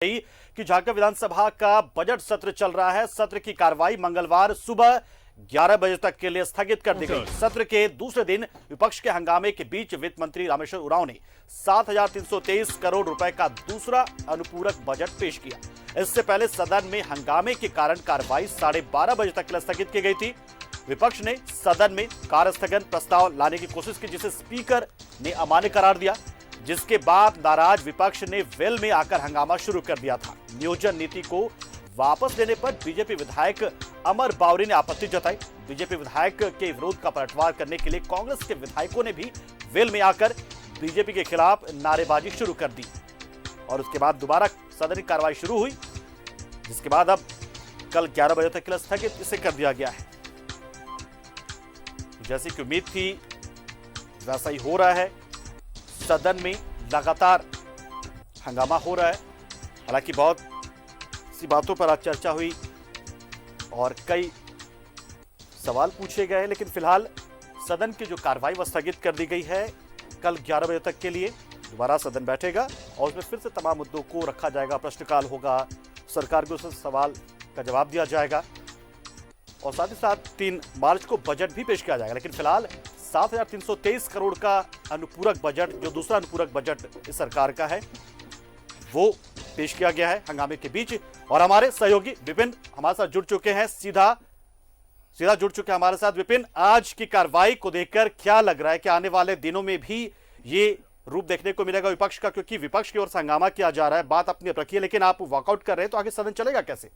कि झारखंड विधानसभा का बजट सत्र चल रहा है। सत्र की कार्रवाई मंगलवार सुबह 11 बजे तक के लिए स्थगित कर दी गई। सत्र के दूसरे दिन विपक्ष के हंगामे के बीच वित्त मंत्री रामेश्वर उरांव ने 7,323 करोड़ रुपए का दूसरा अनुपूरक बजट पेश किया। इससे पहले सदन में हंगामे के कारण कार्रवाई 12:30 बजे तक के लिए स्थगित की गई थी। विपक्ष ने सदन में कार्यस्थगन प्रस्ताव लाने की कोशिश की, जिसे स्पीकर ने अमान्य करार दिया, जिसके बाद नाराज विपक्ष ने वेल में आकर हंगामा शुरू कर दिया था। नियोजन नीति को वापस लेने पर बीजेपी विधायक अमर बावरी ने आपत्ति जताई। बीजेपी विधायक के विरोध का पलटवार करने के लिए कांग्रेस के विधायकों ने भी वेल में आकर बीजेपी के खिलाफ नारेबाजी शुरू कर दी और उसके बाद दोबारा सदन की कार्रवाई शुरू हुई, जिसके बाद अब कल 11 बजे तक के लिए स्थगित इसे कर दिया गया है। जैसी कि उम्मीद थी वैसा ही हो रहा है। सदन में लगातार हंगामा हो रहा है। हालांकि बहुत सी बातों पर आज चर्चा हुई और कई सवाल पूछे गए, लेकिन फिलहाल सदन की जो कार्रवाई वह स्थगित कर दी गई है। कल 11 बजे तक के लिए दोबारा सदन बैठेगा और उसमें फिर से तमाम मुद्दों को रखा जाएगा। प्रश्नकाल होगा, सरकार को उस सवाल का जवाब दिया जाएगा और साथ ही साथ 3 मार्च को बजट भी पेश किया जाएगा। लेकिन फिलहाल 7,323 करोड़ का अनुपूरक बजट, जो दूसरा अनुपूरक बजट इस सरकार का है, वो पेश किया गया है हंगामे के बीच। और हमारे सहयोगी विपिन हमारे साथ जुड़ चुके हैं, सीधा जुड़ चुके हैं हमारे साथ। विपिन, आज की कार्रवाई को देखकर क्या लग रहा है कि आने वाले दिनों में भी ये रूप देखने को मिलेगा विपक्ष का? क्योंकि विपक्ष की ओर से हंगामा किया जा रहा है, बात अपनी रखिए, लेकिन आप वॉकआउट कर रहे हैं तो आगे सदन चलेगा कैसे?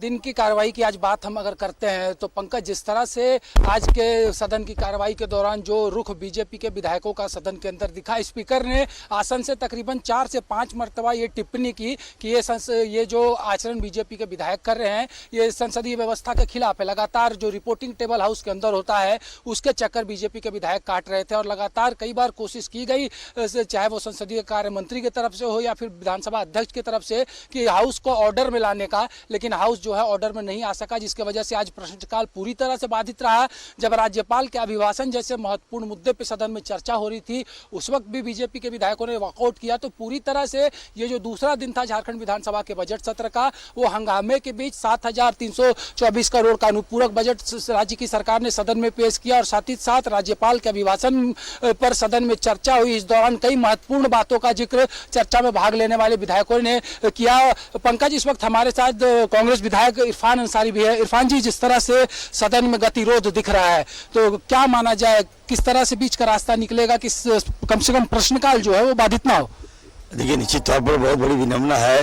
दिन की कार्रवाई की आज बात हम अगर करते हैं तो पंकज, जिस तरह से आज के सदन की कार्रवाई के दौरान जो रुख बीजेपी के विधायकों का सदन के अंदर दिखा, स्पीकर ने आसन से तकरीबन 4 से 5 मरतबा ये टिप्पणी की कि ये जो आचरण बीजेपी के विधायक कर रहे हैं ये संसदीय व्यवस्था के खिलाफ है। लगातार जो रिपोर्टिंग टेबल हाउस के अंदर होता है उसके चक्कर बीजेपी के विधायक काट रहे थे और लगातार कई बार कोशिश की गई, चाहे वो संसदीय कार्य मंत्री की तरफ से हो या फिर विधानसभा अध्यक्ष की तरफ से, कि हाउस को ऑर्डर में लाने का, लेकिन हाउस जो है ऑर्डर में नहीं आ सका, जिसकी वजह से आज प्रश्नकाल पूरी तरह से बाधित रहा। जब राज्यपाल के अभिभाषण जैसे महत्वपूर्ण मुद्दे पर सदन में चर्चा हो रही थी, उस वक्त भी बीजेपी के विधायकों ने वॉकआउट किया। तो पूरी तरह से ये जो दूसरा दिन था झारखंड विधानसभा के बजट सत्र का, वो हंगामे के बीच 7,324 करोड़ का अनुपूरक बजट राज्य की सरकार ने सदन में पेश किया और साथ ही साथ राज्यपाल के अभिभाषण पर सदन में चर्चा हुई। इस दौरान कई महत्वपूर्ण बातों का जिक्र चर्चा में भाग लेने वाले विधायकों ने किया। पंकज, इस वक्त हमारे साथ कांग्रेस विधायक इरफान अंसारी भी है। इरफान जी, जिस तरह से सदन में गतिरोध दिख रहा है, तो क्या माना जाए, किस तरह से बीच का रास्ता निकलेगा कि कम से कम प्रश्नकाल जो है वो बाधित ना हो? देखिए, निश्चित तौर पर बहुत बड़ी विडंबना है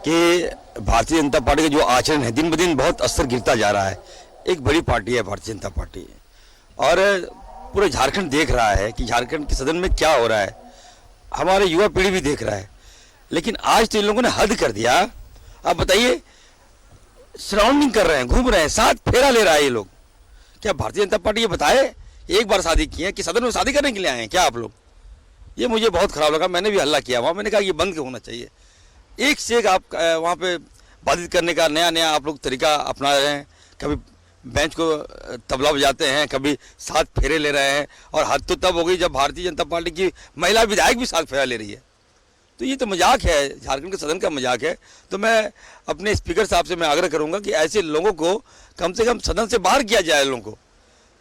कि भारतीय जनता पार्टी का जो आचरण है दिन ब दिन बहुत स्तर गिरता जा रहा है। एक बड़ी पार्टी है भारतीय जनता पार्टी और पूरा झारखंड देख रहा है कि झारखंड के सदन में क्या हो रहा है। हमारे युवा पीढ़ी भी देख रहा है, लेकिन आज तो इन लोगों ने हद कर दिया। आप बताइए, सराउंडिंग कर रहे हैं, घूम रहे हैं, साथ फेरा ले रहा है ये लोग। क्या भारतीय जनता पार्टी ये बताए एक बार शादी की है कि सदन में शादी करने के लिए आए हैं क्या आप लोग? ये मुझे बहुत खराब लगा। मैंने भी हल्ला किया वहाँ, मैंने कहा ये बंद होना चाहिए। एक से एक आप वहाँ पे बाधित करने का नया आप लोग तरीका अपना रहे हैं। कभी बेंच को तबला बजाते हैं, कभी साथ फेरे ले रहे हैं, और हद तो तब हो गई जब भारतीय जनता पार्टी की महिला विधायक भी साथ फेरा ले रही है। तो ये तो मजाक है, झारखंड के सदन का मजाक है। तो मैं अपने स्पीकर साहब से मैं आग्रह करूंगा कि ऐसे लोगों को कम से कम सदन से बाहर किया जाए। लोगों को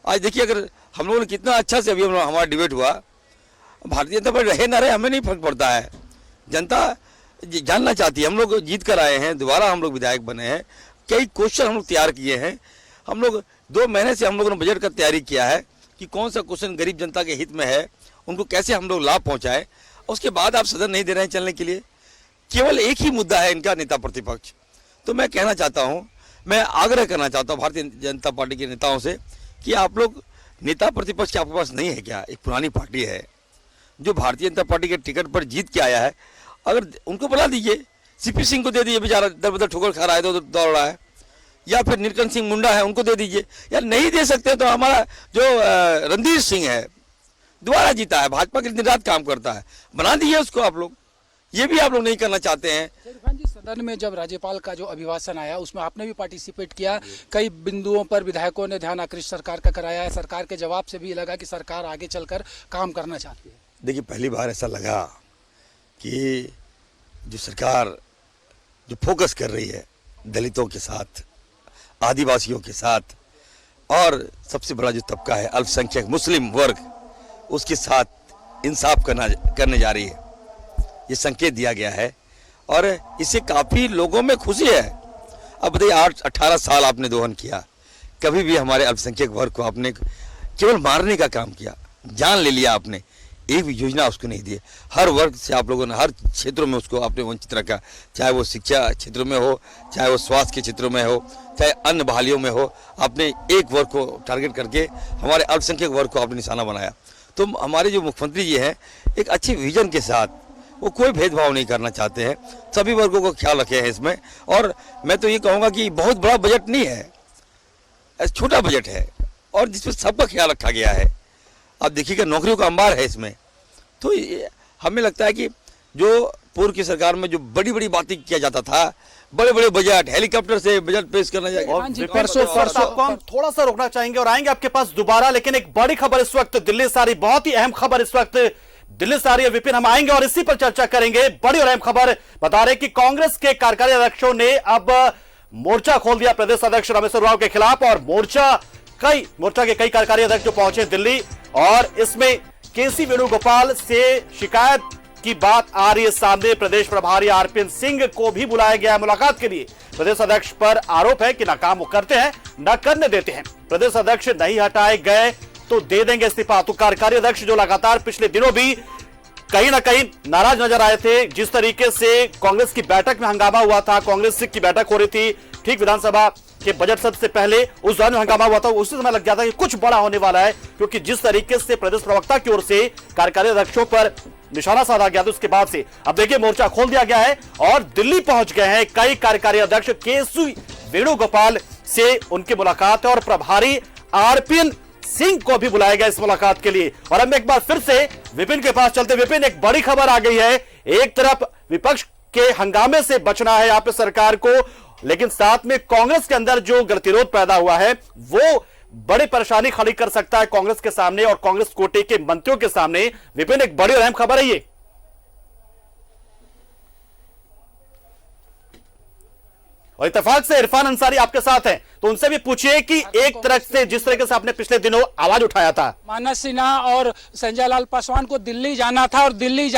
आज देखिए, अगर हम लोगों ने कितना अच्छा से अभी हमारा डिबेट हुआ, भारतीय जनता पार्टी रहे ना रहे हमें नहीं फर्क पड़ता है। जनता जानना चाहती है। हम लोग जीत कर आए हैं, दोबारा हम लोग विधायक बने हैं, कई क्वेश्चन हम लोग तैयार किए हैं। हम लोग 2 महीने से हम लोगों ने बजट का तैयारी किया है कि कौन सा क्वेश्चन गरीब जनता के हित में है, उनको कैसे हम लोग लाभ पहुँचाएँ। उसके बाद आप सदन नहीं दे रहे हैं चलने के लिए। केवल एक ही मुद्दा है इनका, नेता प्रतिपक्ष। तो मैं कहना चाहता हूं, मैं आग्रह करना चाहता हूं भारतीय जनता पार्टी के नेताओं से कि आप लोग, नेता प्रतिपक्ष आपके पास नहीं है क्या? एक पुरानी पार्टी है जो भारतीय जनता पार्टी के टिकट पर जीत के आया है, अगर उनको बुला दीजिए। सीपी सिंह को दे दीजिए, बेचारा दर बदर ठोकर खा रहा है तो दौड़ रहा है, या फिर नीलकंठ सिंह मुंडा है उनको दे दीजिए। या नहीं दे सकते तो हमारा जो रणधीर सिंह है, दोबारा जीता है, भाजपा के दिन रात काम करता है, बना दीजिए उसको आप लोग। ये भी आप लोग नहीं करना चाहते हैं। इरफान जी, सदन में जब राज्यपाल का जो अभिभाषण आया उसमें आपने भी पार्टिसिपेट किया, कई बिंदुओं पर विधायकों ने ध्यान आकृष्ट सरकार का कराया है। सरकार के जवाब से भी लगा कि सरकार आगे चलकर काम करना चाहती है। देखिए, पहली बार ऐसा लगा कि जो सरकार जो फोकस कर रही है दलितों के साथ, आदिवासियों के साथ, और सबसे बड़ा जो तबका है अल्पसंख्यक मुस्लिम वर्ग, उसके साथ इंसाफ करने जा रही है, ये संकेत दिया गया है और इससे काफ़ी लोगों में खुशी है। अब बताइए, 18 साल आपने दोहन किया, कभी भी हमारे अल्पसंख्यक वर्ग को आपने केवल मारने का काम किया, जान ले लिया आपने, एक भी योजना उसको नहीं दी। हर वर्ग से आप लोगों ने हर क्षेत्रों में उसको आपने वंचित रखा, चाहे वो शिक्षा क्षेत्र में हो, चाहे वो स्वास्थ्य के क्षेत्रों में हो, चाहे अन्य बहालियों में हो। आपने एक वर्ग को टारगेट करके हमारे अल्पसंख्यक वर्ग को आपने निशाना बनाया। तो हमारे जो मुख्यमंत्री जी हैं, एक अच्छे विजन के साथ, वो कोई भेदभाव नहीं करना चाहते हैं, सभी वर्गों को ख्याल रखे हैं इसमें। और मैं तो ये कहूँगा कि बहुत बड़ा बजट नहीं है, छोटा बजट है और जिसमें सबका ख्याल रखा गया है। आप देखिएगा, नौकरियों का अंबार है इसमें। तो हमें लगता है कि जो पूर्व की सरकार में जो बड़ी बड़ी बातें किया जाता था, बड़े बड़े बजट, हेलीकॉप्टर से बजट पेश करना चाहिए। और परसों आपको हम थोड़ा सा रोकना चाहेंगे और आएंगे आपके पास दोबारा, लेकिन एक बड़ी खबर इस वक्त दिल्ली से आ रही, बहुत ही अहम खबर इस वक्त दिल्ली से आ रही है विपिन, हम आएंगे और इसी पर चर्चा करेंगे। बड़ी और अहम खबर बता रहे कि कांग्रेस के कार्यकारी अध्यक्षों ने अब मोर्चा खोल दिया प्रदेश अध्यक्ष रामेश्वर उरांव के खिलाफ, और मोर्चा के कई कार्यकारी अध्यक्ष जो पहुंचे दिल्ली, और इसमें केसी वेणुगोपाल से शिकायत की बात आ रही है सामने। प्रदेश प्रभारी आरपीएन सिंह को भी बुलाया गया है मुलाकात के लिए। प्रदेश अध्यक्ष पर आरोप है कि ना काम वो करते हैं ना करने देते हैं। प्रदेश अध्यक्ष नहीं हटाए गए तो दे देंगे इस्तीफा। तो कार्यकारी अध्यक्ष जो लगातार पिछले दिनों भी कहीं ना कहीं नाराज नजर आए थे, जिस तरीके से कांग्रेस की बैठक में हंगामा हुआ था, कांग्रेस की बैठक हो रही थी ठीक विधानसभा के बजट सत्र से पहले, उस दौरान हंगामा हुआ था, उसी समय लग जाता है कि कुछ बड़ा होने वाला है, क्योंकि जिस तरीके से प्रदेश प्रवक्ता की ओर से कार्यकारी अध्यक्षों पर निशाना साधा गया था, उसके बाद से अब देखिए मोर्चा खोल दिया गया है और दिल्ली पहुंच गए हैं कई कार्यकारी अध्यक्ष। केसी वेणुगोपाल से उनकी मुलाकात है और प्रभारी आरपीएन सिंह को भी बुलाया गया इस मुलाकात के लिए। और हम एक बार फिर से विपिन के पास चलते। विपिन, एक बड़ी खबर आ गई है, एक तरफ विपक्ष के हंगामे से बचना है यहाँ पे सरकार को, लेकिन साथ में कांग्रेस के अंदर जो गतिरोध पैदा हुआ है वो बड़ी परेशानी खड़ी कर सकता है कांग्रेस के सामने और कांग्रेस कोटे के मंत्रियों के सामने। विपिन, एक बड़ी और अहम खबर है ये। और इत्तेफाक से इरफान अंसारी आपके साथ हैं, तो उनसे भी पूछिए कि एक तरह से जिस तरीके से आपने पिछले दिनों आवाज उठाया था, मानस सिन्हा और संजय लाल पासवान को दिल्ली जाना था और दिल्ली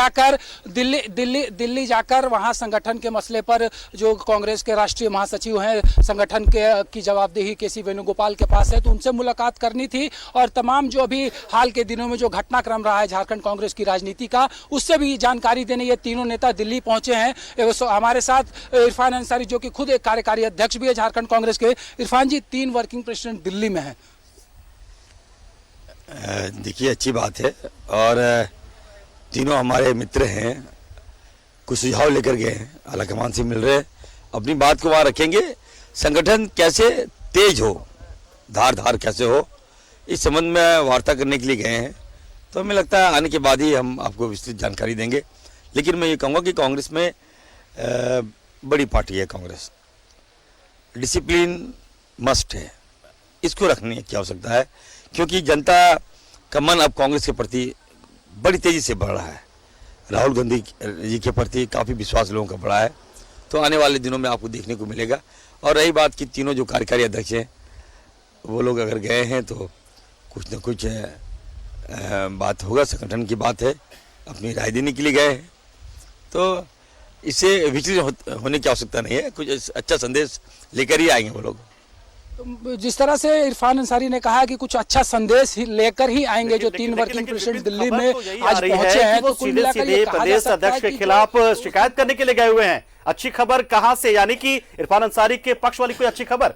जाकर वहां संगठन के मसले पर जो कांग्रेस के राष्ट्रीय महासचिव हैं, संगठन की जवाबदेही केसी वेणुगोपाल के पास है, तो उनसे मुलाकात करनी थी और तमाम जो अभी हाल के दिनों में जो घटनाक्रम रहा है झारखंड कांग्रेस की राजनीति का, उससे भी जानकारी देने ये तीनों नेता दिल्ली पहुंचे हैं। हमारे साथ इरफान अंसारी जो कि खुद एक कार्यकारी अध्यक्ष भी है झारखंड कांग्रेस के। इरफान जी, 3 वर्किंग प्रेसिडेंट दिल्ली में हैं। देखिए, अच्छी बात है और तीनों हमारे मित्र हैं, कुछ सुझाव लेकर गए हैं, आलाकमान से मिल रहे हैं, अपनी बात को वहाँ रखेंगे। संगठन कैसे तेज हो, धार कैसे हो, इस संबंध में वार्ता करने के लिए गए हैं। तो हमें लगता है आने के बाद ही हम आपको विस्तृत जानकारी देंगे। लेकिन मैं ये कहूँगा कि कांग्रेस में बड़ी पार्टी है कांग्रेस, डिसिप्लिन मस्ट है, इसको रखने की आवश्यकता है, क्योंकि जनता का मन अब कांग्रेस के प्रति बड़ी तेजी से बढ़ रहा है। राहुल गांधी जी के प्रति काफ़ी विश्वास लोगों का बढ़ा है, तो आने वाले दिनों में आपको देखने को मिलेगा। और रही बात कि तीनों जो कार्यकारी अध्यक्ष हैं, वो लोग अगर गए हैं तो कुछ न कुछ बात होगा, संगठन की बात है, अपनी राय देने के लिए गए हैं, तो इससे विचलित होने की आवश्यकता नहीं है, कुछ अच्छा संदेश लेकर ही आएंगे वो लोग। जिस तरह से इरफान अंसारी ने कहा कि कुछ अच्छा संदेश लेकर ही आएंगे जो 3 वर्किंग प्रेसिडेंट दिल्ली में आज पहुंचे हैं, तो कुल मिलाकर ये कहा जा प्रदेश सकता है अध्यक्ष के कि खिलाफ शिकायत करने के लिए गए हुए हैं। अच्छी खबर कहां से, यानी कि इरफान अंसारी के पक्ष वाली कोई अच्छी खबर?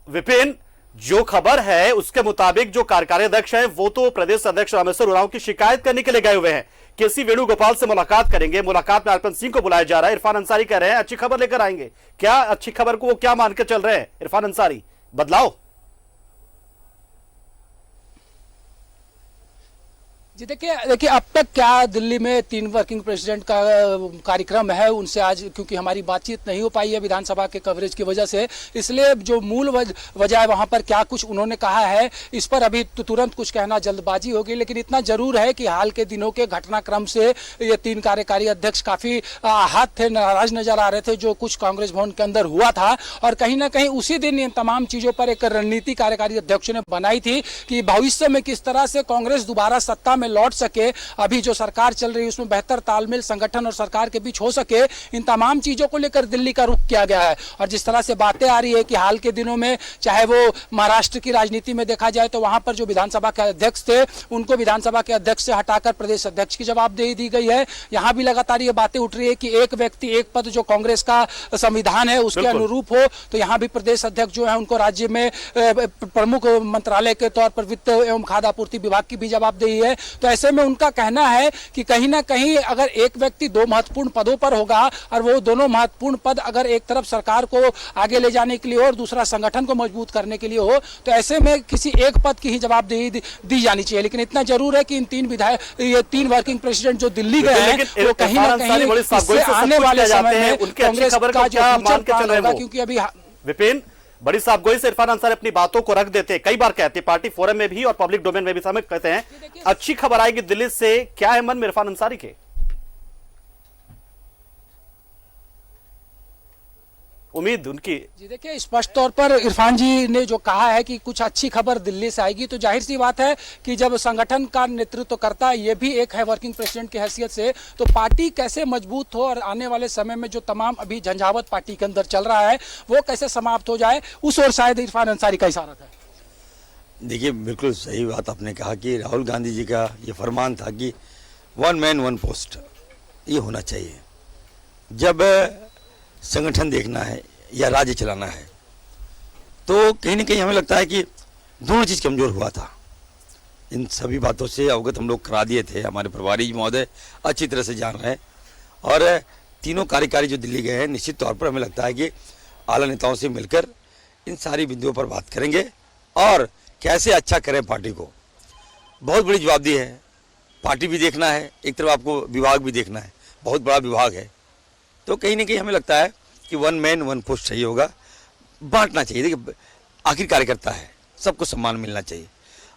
विपिन, जो खबर है उसके मुताबिक जो कार्यकारी अध्यक्ष है वो तो प्रदेश अध्यक्ष रामेश्वर उरांव की शिकायत करने के लिए गए हुए हैं। केसी वेणुगोपाल से मुलाकात करेंगे। मुलाकात में अरपन सिंह को बुलाया जा रहा है। इरफान अंसारी कह रहे हैं अच्छी खबर लेकर आएंगे। क्या अच्छी खबर को वो क्या मान के चल रहे हैं इरफान अंसारी? बदलाव? जी देखिए अब तक क्या दिल्ली में 3 वर्किंग प्रेसिडेंट का कार्यक्रम है, उनसे आज क्योंकि हमारी बातचीत नहीं हो पाई है विधानसभा के कवरेज की वजह से, इसलिए जो मूल वजह है वहां पर क्या कुछ उन्होंने कहा है इस पर अभी तुरंत कुछ कहना जल्दबाजी होगी। लेकिन इतना जरूर है कि हाल के दिनों के घटनाक्रम से ये 3 कार्यकारी अध्यक्ष काफी आहत थे, नाराज नजर आ रहे थे जो कुछ कांग्रेस भवन के अंदर हुआ था। और कहीं ना कहीं उसी दिन इन तमाम चीजों पर एक रणनीति कार्यकारी अध्यक्ष ने बनाई थी कि भविष्य में किस तरह से कांग्रेस दोबारा सत्ता में लौट सके, अभी जो सरकार चल रही है उसमें बेहतर तालमेल संगठन और सरकार के बीच हो सके, इन तमाम चीजों को लेकर दिल्ली का रुख किया गया है। और जिस तरह से बातें आ रही है कि हाल के दिनों में चाहे वो महाराष्ट्र की राजनीति में देखा जाए तो वहां पर जो विधानसभा के अध्यक्ष थे उनको विधानसभा के अध्यक्ष से हटाकर प्रदेश अध्यक्ष की जवाबदेही दी गई है। यहां भी लगातार ये बातें उठ रही है कि एक व्यक्ति एक पद जो कांग्रेस का संविधान है उसके अनुरूप हो, तो यहां भी प्रदेश अध्यक्ष जो है उनको राज्य में प्रमुख मंत्रालय के तौर पर वित्त एवं खाद्य आपूर्ति विभाग की भी जवाबदेही है। तो ऐसे में उनका कहना है कि कहीं ना कहीं अगर एक व्यक्ति 2 महत्वपूर्ण पदों पर होगा और वो दोनों महत्वपूर्ण पद अगर एक तरफ सरकार को आगे ले जाने के लिए और दूसरा संगठन को मजबूत करने के लिए हो, तो ऐसे में किसी एक पद की ही जवाबदेही दी जानी चाहिए। लेकिन इतना जरूर है कि इन 3 वर्किंग प्रेसिडेंट जो दिल्ली गए हैं वो कहीं ना कहीं इससे आने वाले समय में कांग्रेस का जो फ्यूचर प्लान होगा, क्योंकि अभी विपिन बड़ी साफगोई से इरफान अंसारी अपनी बातों को रख देते हैं, कई बार कहते हैं पार्टी फोरम में भी और पब्लिक डोमेन में भी समय कहते हैं अच्छी खबर आएगी दिल्ली से। क्या है मन में इरफान अंसारी के? उम्मीद उनकी जी देखिए स्पष्ट तौर पर इरफान जी ने जो कहा है कि कुछ अच्छी खबर दिल्ली से आएगी, तो जाहिर सी बात है कि जब संगठन का नेतृत्व करता है, ये भी एक है वर्किंग प्रेसिडेंट की हैसियत से, तो पार्टी कैसे मजबूत हो और आने वाले समय में जो तमाम अभी झंझावत पार्टी के अंदर चल रहा है वो कैसे समाप्त हो जाए, उस ओर शायद इरफान अंसारी का इशारा था। देखिए बिल्कुल सही बात आपने कहा कि राहुल गांधी जी का ये फरमान था कि 1 मैन 1 पोस्ट, ये होना चाहिए। जब संगठन देखना है या राज्य चलाना है तो कहीं ना कहीं हमें लगता है कि दोनों चीज़ कमज़ोर हुआ था। इन सभी बातों से अवगत हम लोग करा दिए थे, हमारे प्रभारी महोदय अच्छी तरह से जान रहे हैं। और तीनों कार्यकारी जो दिल्ली गए हैं निश्चित तौर पर हमें लगता है कि आला नेताओं से मिलकर इन सारी बिंदुओं पर बात करेंगे और कैसे अच्छा करें पार्टी को। बहुत बड़ी जवाबदेही है, पार्टी भी देखना है, एक तरफ आपको विभाग भी देखना है, बहुत बड़ा विभाग है। तो कहीं ना कहीं हमें लगता है कि 1 मैन 1 पोस्ट चाहिए होगा, बांटना चाहिए। देखिए आखिर कार्यकर्ता है, सबको सम्मान मिलना चाहिए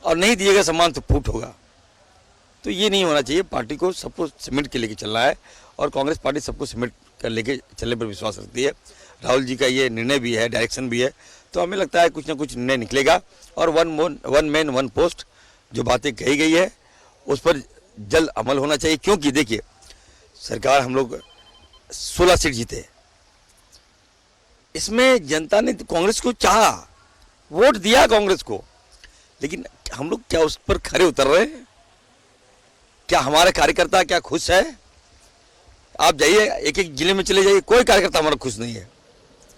और नहीं दिएगा सम्मान तो फूट होगा। तो ये नहीं होना चाहिए, पार्टी को सबको समेट के लेके चलना है और कांग्रेस पार्टी सबको समेट कर लेके चलने पर विश्वास रखती है। राहुल जी का ये निर्णय भी है, डायरेक्शन भी है, तो हमें लगता है कुछ ना कुछ निर्णय निकलेगा और 1 मैन 1 पोस्ट जो बातें कही गई है उस पर जल्द अमल होना चाहिए। क्योंकि देखिए सरकार हम लोग 16 सीट जीते, इसमें जनता ने कांग्रेस को चाहा, वोट दिया कांग्रेस को, लेकिन हम लोग क्या उस पर खरे उतर रहे हैं? क्या हमारे कार्यकर्ता क्या खुश है? आप जाइए एक एक जिले में चले जाइए, कोई कार्यकर्ता हमारा खुश नहीं है।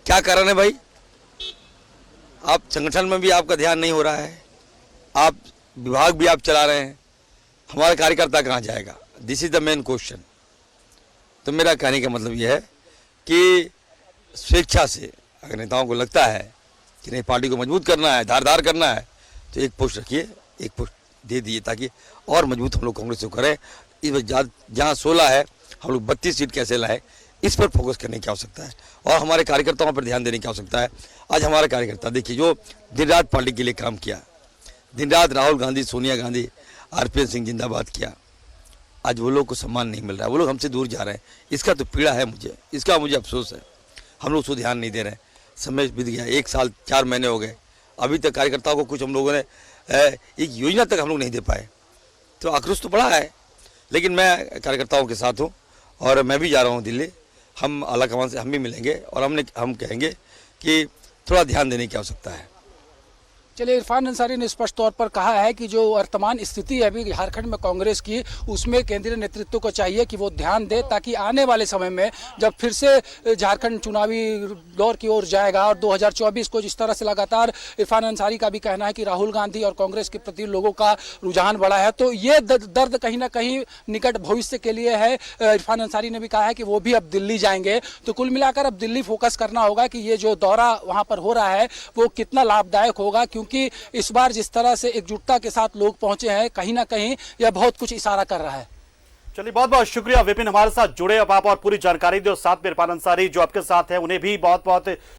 क्या कारण है भाई? आप संगठन में भी आपका ध्यान नहीं हो रहा है, आप विभाग भी आप चला रहे हैं, हमारा कार्यकर्ता कहाँ जाएगा? This is the main question. तो मेरा कहने का मतलब यह है कि स्वेच्छा से अगर नेताओं को लगता है कि नहीं पार्टी को मजबूत करना है, धारदार करना है, तो एक पोस्ट रखिए, एक पोस्ट दे दीजिए ताकि और मजबूत हम लोग कांग्रेस को करें। इस बार जहाँ 16 है हम लोग 32 सीट कैसे लाए, इस पर फोकस करने की आवश्यकता है और हमारे कार्यकर्ताओं पर ध्यान देने की आवश्यकता है। आज हमारा कार्यकर्ता देखिए जो दिन रात पार्टी के लिए काम किया, दिन रात राहुल गांधी, सोनिया गांधी, RPN सिंह जिंदाबाद किया, आज वो लोग को सम्मान नहीं मिल रहा है, वो लोग हमसे दूर जा रहे हैं। इसका तो पीड़ा है मुझे, इसका मुझे अफसोस है। हम लोग उसको ध्यान नहीं दे रहे हैं, समय बीत गया, 1 साल 4 महीने हो गए, अभी तक कार्यकर्ताओं को कुछ हम लोगों ने एक योजना तक हम लोग नहीं दे पाए। तो आक्रोश तो बड़ा है, लेकिन मैं कार्यकर्ताओं के साथ हूँ और मैं भी जा रहा हूँ दिल्ली। हम आला कमान से हम भी मिलेंगे और हम कहेंगे कि थोड़ा ध्यान देने की आवश्यकता है। चलिए, इरफान अंसारी ने स्पष्ट तौर पर कहा है कि जो वर्तमान स्थिति है अभी झारखंड में कांग्रेस की, उसमें केंद्रीय नेतृत्व को चाहिए कि वो ध्यान दे, ताकि आने वाले समय में जब फिर से झारखंड चुनावी दौर की ओर जाएगा और 2024 को जिस तरह से लगातार इरफान अंसारी का भी कहना है कि राहुल गांधी और कांग्रेस के प्रति लोगों का रुझान बढ़ा है, तो ये दर्द कहीं ना कहीं निकट भविष्य के लिए है। इरफान अंसारी ने भी कहा है कि वो भी अब दिल्ली जाएंगे। तो कुल मिलाकर अब दिल्ली फोकस करना होगा कि ये जो दौरा वहां पर हो रहा है वो कितना लाभदायक होगा, क्योंकि इस बार जिस तरह से एकजुटता के साथ लोग पहुंचे हैं, कहीं ना कहीं यह बहुत कुछ इशारा कर रहा है। चलिए, बहुत बहुत शुक्रिया विपिन, हमारे साथ जुड़े अब आप और पूरी जानकारी दी, और साथ में इरफान अंसारी जो आपके साथ है उन्हें भी बहुत बहुत